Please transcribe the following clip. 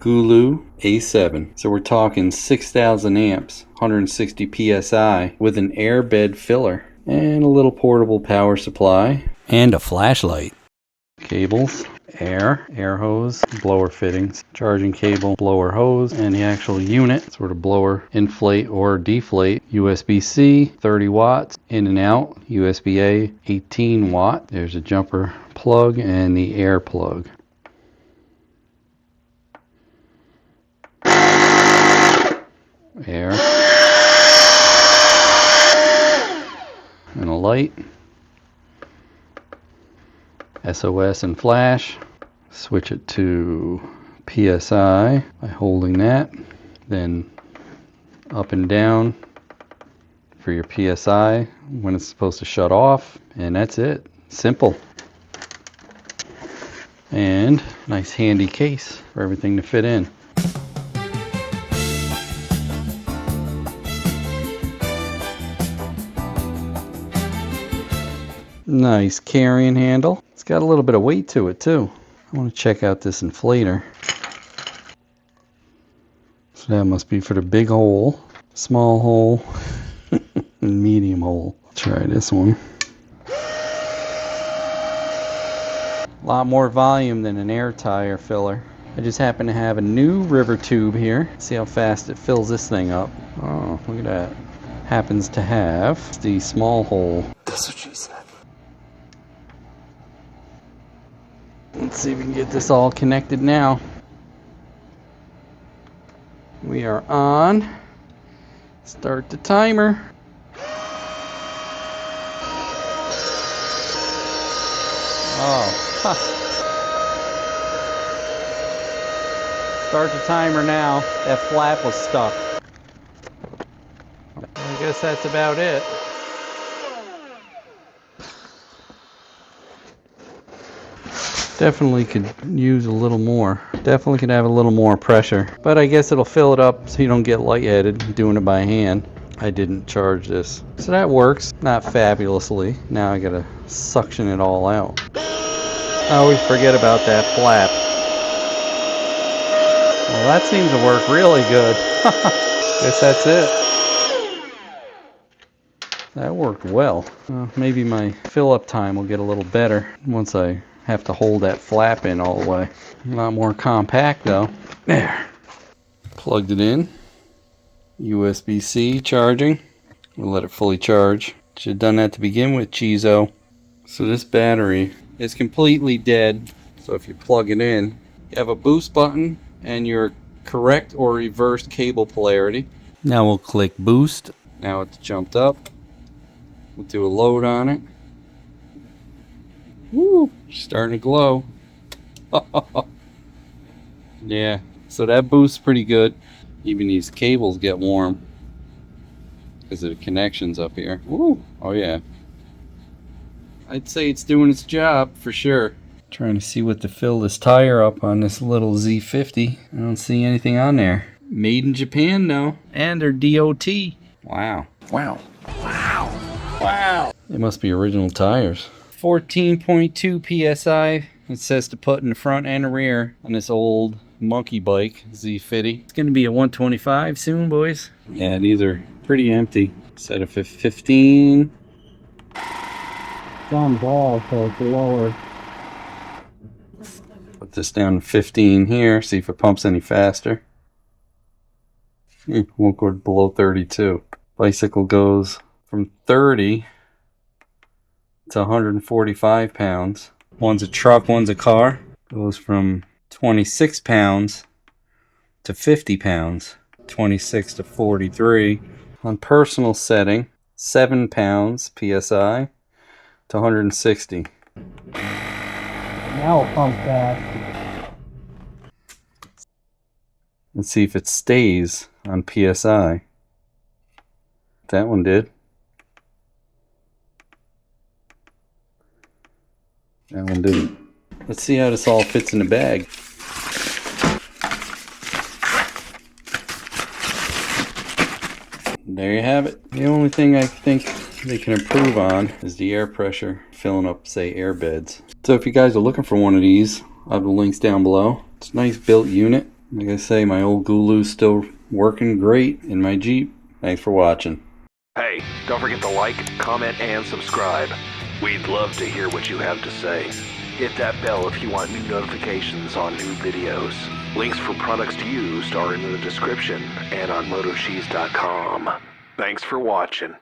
GOOLOO A7. So we're talking 6,000 amps, 160 psi with an airbed filler and a little portable power supply and a flashlight. Cables, air hose, blower fittings, charging cable, blower hose, and the actual unit, sort of blower inflate or deflate. USB-C, 30 watts, in and out, USB-A, 18 watt. There's a jumper plug and the air plug. Air. And a light. SOS and flash. Switch it to PSI by holding that. Then up and down for your PSI when it's supposed to shut off. And that's it. Simple. And nice handy case for everything to fit in. Nice carrying handle. It's got a little bit of weight to it too. I want to check out this inflator. So that must be for the big hole, small hole, and medium hole. Try this one. A lot more volume than an air tire filler. I just happen to have a new river tube here. See how fast it fills this thing up. Oh, look at that. Happens to have the small hole. That's what she said. Let's see if we can get this all connected now. We are on. Start the timer. Oh, huh. Start the timer now. That flap was stuck. I guess that's about it. Definitely could use a little more. Definitely could have a little more pressure. But I guess it'll fill it up so you don't get lightheaded doing it by hand. I didn't charge this. So that works. Not fabulously. Now I gotta suction it all out. I always forget about that flap. Well, that seems to work really good. Guess that's it. That worked well. Maybe my fill-up time will get a little better once I have to hold that flap in all the way. A lot more compact though. There. Plugged it in. USB-C charging. We'll let it fully charge. Should have done that to begin with, Cheezo. So this battery is completely dead. So if you plug it in, you have a boost button and your correct or reversed cable polarity. Now we'll click boost. Now it's jumped up. We'll do a load on it. Woo! Starting to glow. Yeah, so that boosts pretty good. Even these cables get warm because of the connections up here. Woo! Oh yeah. I'd say it's doing its job for sure. Trying to see what to fill this tire up on this little Z50. I don't see anything on there. Made in Japan though. And they're DOT. Wow. Wow. Wow. Wow. It must be original tires. 14.2 psi. It says to put in the front and the rear on this old monkey bike Z50. It's going to be a 125 soon, boys. Yeah, these are pretty empty. Set of 15. It's on ball, so it's lower. Put this down to 15 here. See if it pumps any faster. Won't go below 32. Bicycle goes from 30 to 145 pounds. One's a truck, one's a car. Goes from 26 pounds to 50 pounds. 26 to 43. On personal setting, 7 pounds PSI to 160. Now it pumps fast. Let's see if it stays on PSI. That one did. That one didn't. Let's see how this all fits in the bag. There you have it. The only thing I think they can improve on is the air pressure filling up, say, airbeds. So if you guys are looking for one of these, I'll have the links down below. It's a nice built unit. Like I say, my old GOOLOO's still working great in my Jeep. Thanks for watching. Hey, don't forget to like, comment, and subscribe. We'd love to hear what you have to say. Hit that bell if you want new notifications on new videos. Links for products used are in the description and on MotoCheez.com. Thanks for watching.